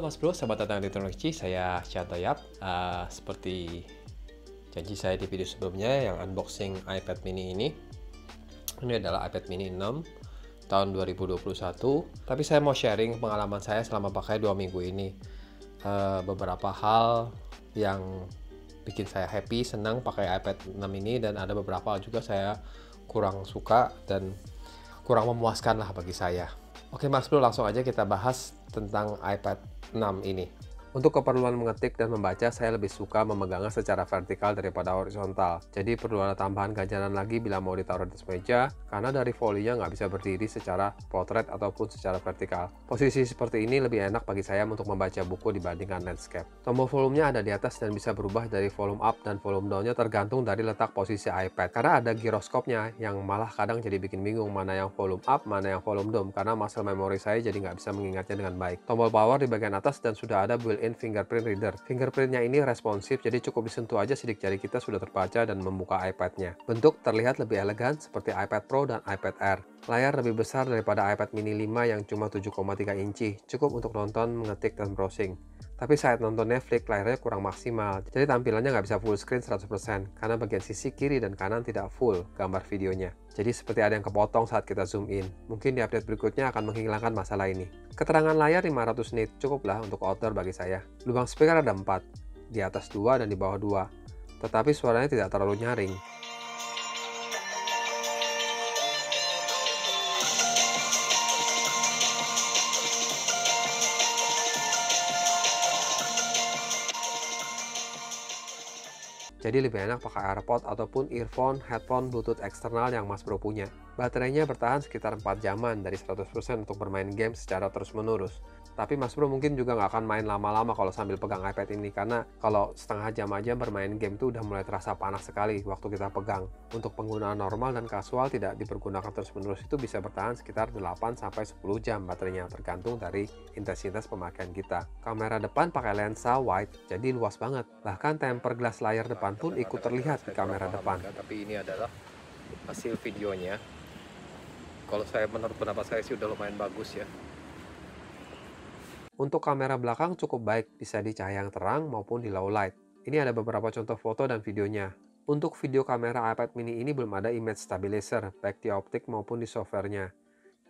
Mas Bro, sahabat tentang teknologi, saya Chatoyap. Seperti janji saya di video sebelumnya yang unboxing iPad mini ini adalah iPad mini 6 tahun 2021. Tapi saya mau sharing pengalaman saya selama pakai 2 minggu ini. Beberapa hal yang bikin saya happy, senang pakai iPad 6 ini, dan ada beberapa juga saya kurang suka dan kurang memuaskan lah bagi saya. Oke Mas Bro, langsung aja kita bahas tentang iPad 6 ini. Untuk keperluan mengetik dan membaca, saya lebih suka memegangnya secara vertikal daripada horizontal. Jadi perlu ada tambahan ganjalan lagi bila mau ditaruh di atas meja, karena dari folinya nggak bisa berdiri secara portrait ataupun secara vertikal. Posisi seperti ini lebih enak bagi saya untuk membaca buku dibandingkan landscape. Tombol volumenya ada di atas dan bisa berubah dari volume up dan volume down-nya tergantung dari letak posisi iPad. Karena ada giroskopnya yang malah kadang jadi bikin bingung mana yang volume up, mana yang volume down, karena muscle memory saya jadi nggak bisa mengingatnya dengan baik. Tombol power di bagian atas dan sudah ada built-in fingerprint reader. Fingerprintnya ini responsif, jadi cukup disentuh aja sidik jari kita sudah terbaca dan membuka iPad-nya. Bentuk terlihat lebih elegan seperti iPad Pro dan iPad Air. Layar lebih besar daripada iPad mini 5 yang cuma 7,3 inci, cukup untuk nonton, mengetik, dan browsing. Tapi saat nonton Netflix, layarnya kurang maksimal, jadi tampilannya nggak bisa full screen 100%, karena bagian sisi kiri dan kanan tidak full gambar videonya. Jadi seperti ada yang kepotong saat kita zoom in. Mungkin di update berikutnya akan menghilangkan masalah ini. Keterangan layar 500 nit, cukuplah untuk outdoor bagi saya. Lubang speaker ada 4, di atas 2 dan di bawah 2. Tetapi suaranya tidak terlalu nyaring. Jadi lebih enak pakai AirPod ataupun earphone, headphone, Bluetooth eksternal yang Mas Bro punya. Baterainya bertahan sekitar 4 jaman dari 100% untuk bermain game secara terus-menerus. Tapi Mas Bro mungkin juga nggak akan main lama-lama kalau sambil pegang iPad ini, karena kalau setengah jam aja bermain game tuh udah mulai terasa panas sekali waktu kita pegang. Untuk penggunaan normal dan kasual tidak dipergunakan terus-menerus itu bisa bertahan sekitar 8-10 jam baterainya, tergantung dari intensitas pemakaian kita. Kamera depan pakai lensa wide, jadi luas banget. Bahkan tempered glass layar depan pun ikut terlihat di kamera depan. Tapi ini adalah hasil videonya. Kalau menurut pendapat saya sih udah lumayan bagus ya. Untuk kamera belakang cukup baik, bisa di cahaya yang terang maupun di low light. Ini ada beberapa contoh foto dan videonya. Untuk video kamera iPad mini ini belum ada image stabilizer, baik di optik maupun di softwarenya.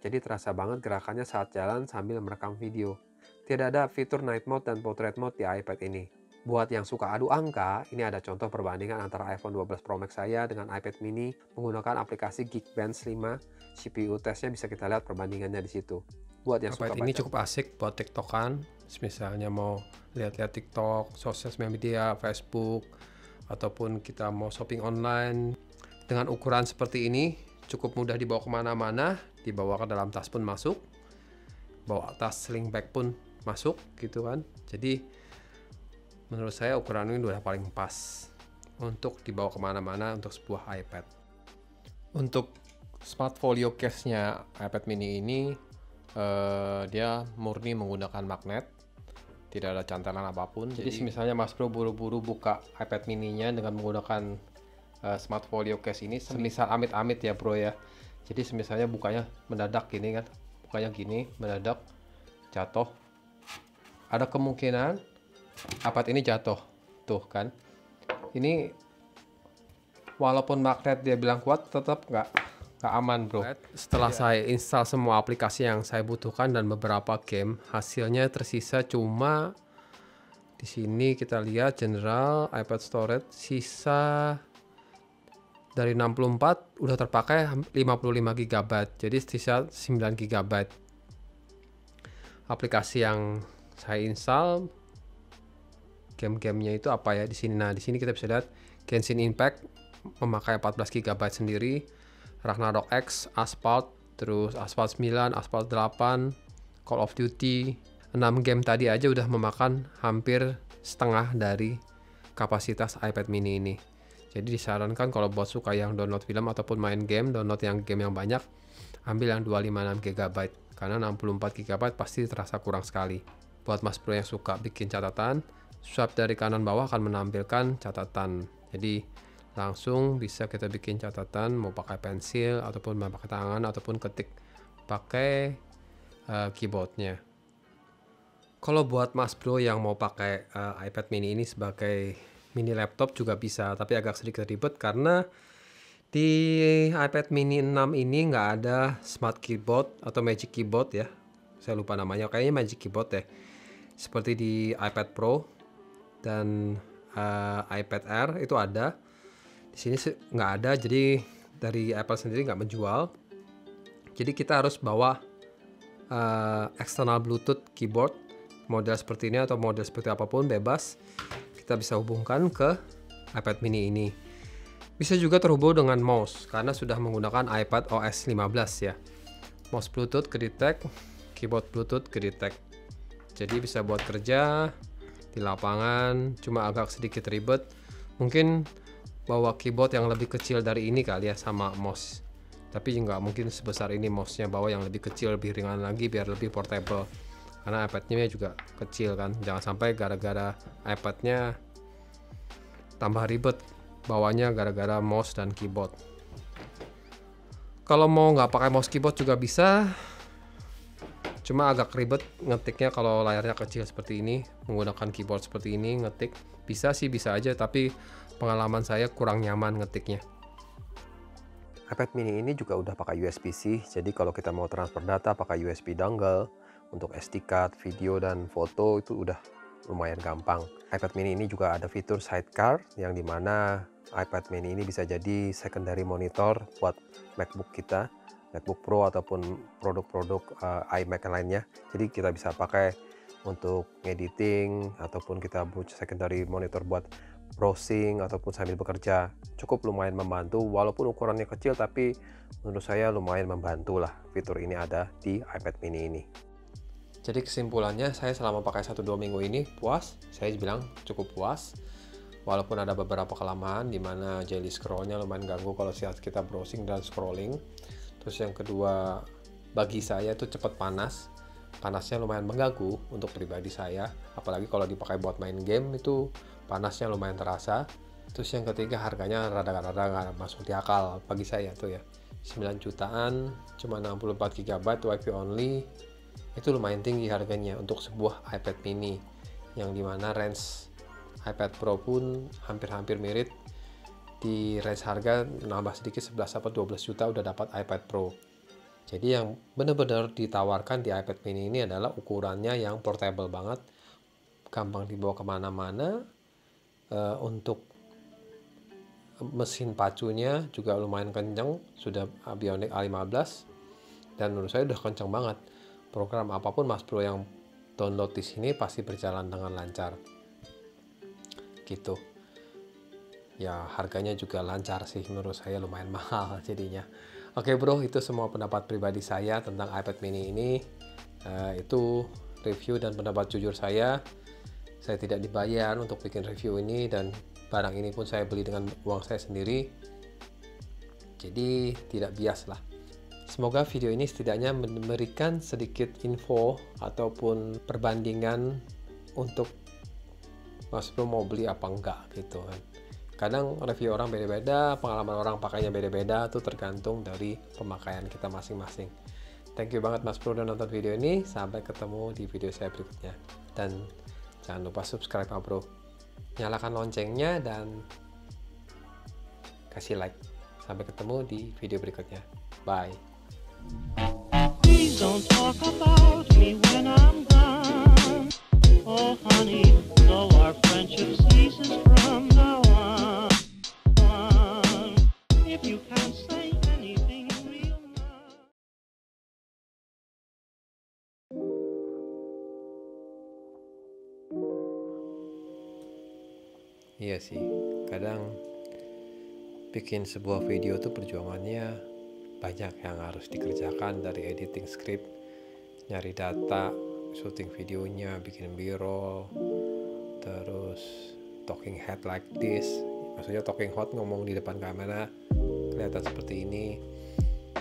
Jadi terasa banget gerakannya saat jalan sambil merekam video. Tidak ada fitur night mode dan portrait mode di iPad ini. Buat yang suka adu angka, ini ada contoh perbandingan antara iPhone 12 Pro Max saya dengan iPad mini menggunakan aplikasi Geekbench 5. CPU testnya bisa kita lihat perbandingannya di situ. Buat yang suka ini cukup asik buat tiktokan, misalnya mau lihat-lihat TikTok, sosial media, Facebook, ataupun kita mau shopping online. Dengan ukuran seperti ini, cukup mudah dibawa kemana-mana, dibawa ke dalam tas pun masuk, bawa tas sling bag pun masuk gitu kan. Jadi menurut saya ukuran ini udah paling pas untuk dibawa kemana-mana untuk sebuah iPad. Untuk Smart Folio case-nya iPad mini ini dia murni menggunakan magnet, tidak ada cantelan apapun. Jadi misalnya Mas Bro buru-buru buka iPad mininya dengan menggunakan Smart Folio case ini, semisal amit-amit ya Bro ya. Jadi misalnya bukanya mendadak gini kan, bukanya gini mendadak jatuh, ada kemungkinan iPad ini jatuh tuh kan. Ini walaupun magnet dia bilang kuat, tetap nggak aman Bro. Setelah saya install semua aplikasi yang saya butuhkan dan beberapa game, hasilnya tersisa cuma di sini kita lihat general iPad storage sisa dari 64 udah terpakai 55 GB, jadi sisa 9 GB. Aplikasi yang saya install game-gamenya itu apa ya di sini. Nah, di sini kita bisa lihat Genshin Impact memakai 14 GB sendiri, Ragnarok X, Asphalt, terus Asphalt 9, Asphalt 8, Call of Duty. 6 game tadi aja udah memakan hampir setengah dari kapasitas iPad mini ini. Jadi disarankan kalau buat suka yang download film ataupun main game, download yang game yang banyak, ambil yang 256 GB, karena 64 GB pasti terasa kurang sekali. Buat Mas Bro yang suka bikin catatan, swipe dari kanan bawah akan menampilkan catatan. Jadi langsung bisa kita bikin catatan, mau pakai pensil ataupun mau pakai tangan ataupun ketik pakai keyboardnya. Kalau buat Mas Bro yang mau pakai iPad mini ini sebagai mini laptop juga bisa, tapi agak sedikit ribet karena di iPad mini 6 ini nggak ada smart keyboard atau magic keyboard ya. Saya lupa namanya, kayaknya magic keyboard ya. Seperti di iPad Pro dan iPad Air itu ada. Di sini nggak ada, jadi dari Apple sendiri nggak menjual. Jadi kita harus bawa external Bluetooth keyboard model seperti ini atau model seperti apapun bebas. Kita bisa hubungkan ke iPad mini ini. Bisa juga terhubung dengan mouse karena sudah menggunakan iPad OS 15 ya. Mouse Bluetooth ke-detect, keyboard Bluetooth ke-detect. Jadi bisa buat kerja di lapangan, cuma agak sedikit ribet. Mungkin bawa keyboard yang lebih kecil dari ini kali ya sama mouse. Tapi nggak mungkin sebesar ini mouse-nya, bawa yang lebih kecil, lebih ringan lagi biar lebih portable. Karena iPad-nya juga kecil kan. Jangan sampai gara-gara iPad-nya tambah ribet bawanya gara-gara mouse dan keyboard. Kalau mau nggak pakai mouse keyboard juga bisa, cuma agak ribet ngetiknya kalau layarnya kecil seperti ini. Menggunakan keyboard seperti ini ngetik bisa sih, bisa aja, tapi pengalaman saya kurang nyaman ngetiknya. iPad mini ini juga udah pakai USB-C, jadi kalau kita mau transfer data pakai USB dongle, untuk SD card, video dan foto itu udah lumayan gampang. iPad mini ini juga ada fitur sidecar yang dimana iPad mini ini bisa jadi secondary monitor buat MacBook kita, MacBook Pro ataupun produk-produk iMac lainnya. Jadi kita bisa pakai untuk editing ataupun kita buat secondary monitor buat browsing ataupun sambil bekerja. Cukup lumayan membantu walaupun ukurannya kecil, tapi menurut saya lumayan membantu lah fitur ini ada di iPad mini ini. Jadi kesimpulannya, saya selama pakai 1-2 minggu ini puas, saya bilang cukup puas. Walaupun ada beberapa kelemahan di mana jelly scrollnya lumayan ganggu kalau saat kita browsing dan scrolling. Terus yang kedua, bagi saya itu cepat panas. Panasnya lumayan mengganggu untuk pribadi saya, apalagi kalau dipakai buat main game itu panasnya lumayan terasa. Terus yang ketiga, harganya rada-rada nggak masuk di akal bagi saya tuh ya. 9 jutaan, cuma 64 GB WiFi only. Itu lumayan tinggi harganya untuk sebuah iPad mini, yang dimana range iPad Pro pun hampir-hampir mirip. Di range harga nambah sedikit 11 atau 12 juta udah dapat iPad Pro. Jadi yang benar-benar ditawarkan di iPad mini ini adalah ukurannya yang portable banget, gampang dibawa kemana-mana. Untuk mesin pacunya juga lumayan kencang, sudah Bionic A15, dan menurut saya udah kencang banget. Program apapun Mas Bro yang download di sini pasti berjalan dengan lancar. Gitu. Ya harganya juga lancar sih, menurut saya lumayan mahal jadinya. Oke bro, itu semua pendapat pribadi saya tentang iPad mini ini. Itu review dan pendapat jujur saya. Saya tidak dibayar untuk bikin review ini, dan barang ini pun saya beli dengan uang saya sendiri. Jadi tidak bias lah. Semoga video ini setidaknya memberikan sedikit info ataupun perbandingan untuk Mas Bro mau beli apa enggak gitu kan. Kadang review orang beda-beda, pengalaman orang pakainya beda-beda, tuh tergantung dari pemakaian kita masing-masing. Thank you banget Mas Bro udah nonton video ini. Sampai ketemu di video saya berikutnya. Dan jangan lupa subscribe Mas Bro. Nyalakan loncengnya dan kasih like. Sampai ketemu di video berikutnya. Bye. Please don't talk about me when I'm gone. Oh honey, so our friendship ceases from now on. If you can't say anything real now. Iya sih, kadang bikin sebuah video tuh perjuangannya banyak yang harus dikerjakan, dari editing script, nyari data, syuting videonya, bikin b-roll, terus talking head like this, maksudnya talking head ngomong di depan kamera kelihatan seperti ini,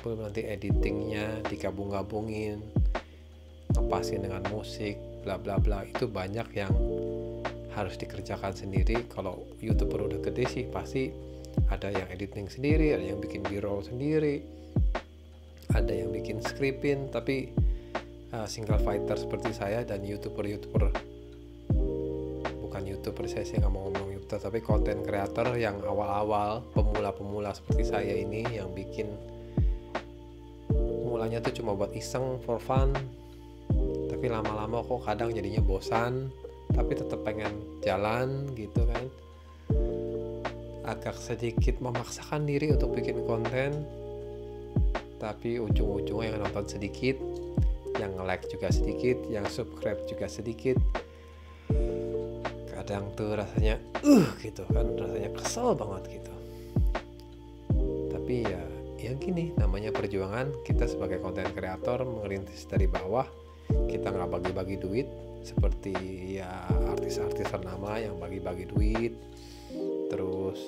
belum nanti editingnya digabung-gabungin, ngepasin dengan musik, bla bla bla. Itu banyak yang harus dikerjakan sendiri. Kalau YouTuber udah gede sih pasti ada yang editing sendiri, ada yang bikin b-roll sendiri, ada yang bikin scripting, tapi single fighter seperti saya dan youtuber bukan youtuber, saya nggak mau ngomong youtuber, tapi konten creator yang awal-awal pemula seperti saya ini, yang bikin mulanya tuh cuma buat iseng for fun, tapi lama-lama kok kadang jadinya bosan, tapi tetap pengen jalan gitu kan, agak sedikit memaksakan diri untuk bikin konten, tapi ujung-ujungnya yang nonton sedikit, yang like juga sedikit, yang subscribe juga sedikit. Kadang tuh rasanya gitu kan, rasanya kesel banget gitu. Tapi ya gini, namanya perjuangan. Kita sebagai konten kreator merintis dari bawah, kita nggak bagi-bagi duit seperti ya artis-artis ternama yang bagi-bagi duit. Terus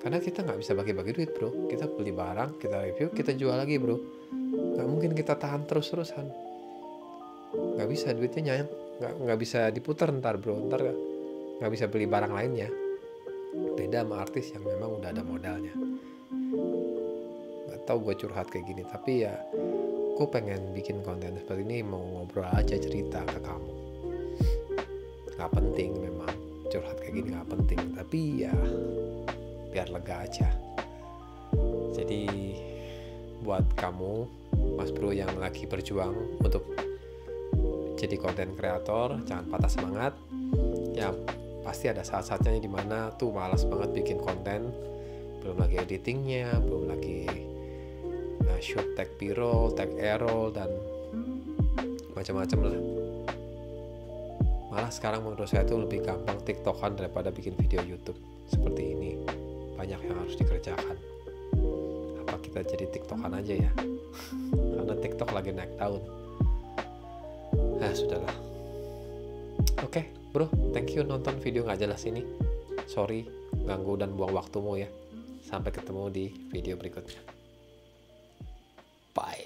karena kita nggak bisa bagi-bagi duit bro, kita beli barang, kita review, kita jual lagi bro, nggak mungkin kita tahan terus-terusan, nggak bisa, duitnya nyayang, nggak bisa diputar ntar bro, ntar nggak bisa beli barang lainnya. Beda sama artis yang memang udah ada modalnya. Nggak tahu gue curhat kayak gini, tapi ya gue pengen bikin konten seperti ini, mau ngobrol aja, cerita ke kamu. Nggak penting memang, curhat kayak gini nggak penting, tapi ya biar lega aja. Jadi buat kamu mas bro yang lagi berjuang untuk jadi konten kreator, jangan patah semangat. Ya pasti ada saat-saatnya di mana tuh malas banget bikin konten, belum lagi editingnya, belum lagi shoot tag B-roll, tag A-roll dan macam-macam lah. Malah sekarang menurut saya tuh lebih gampang TikTokan daripada bikin video YouTube seperti ini. Banyak yang harus dikerjakan. Apa kita jadi TikTokan aja ya? Karena TikTok lagi naik daun. Sudahlah. Oke, bro, thank you nonton video nggak jelas ini. Sorry, ganggu dan buang waktumu ya. Sampai ketemu di video berikutnya. Bye.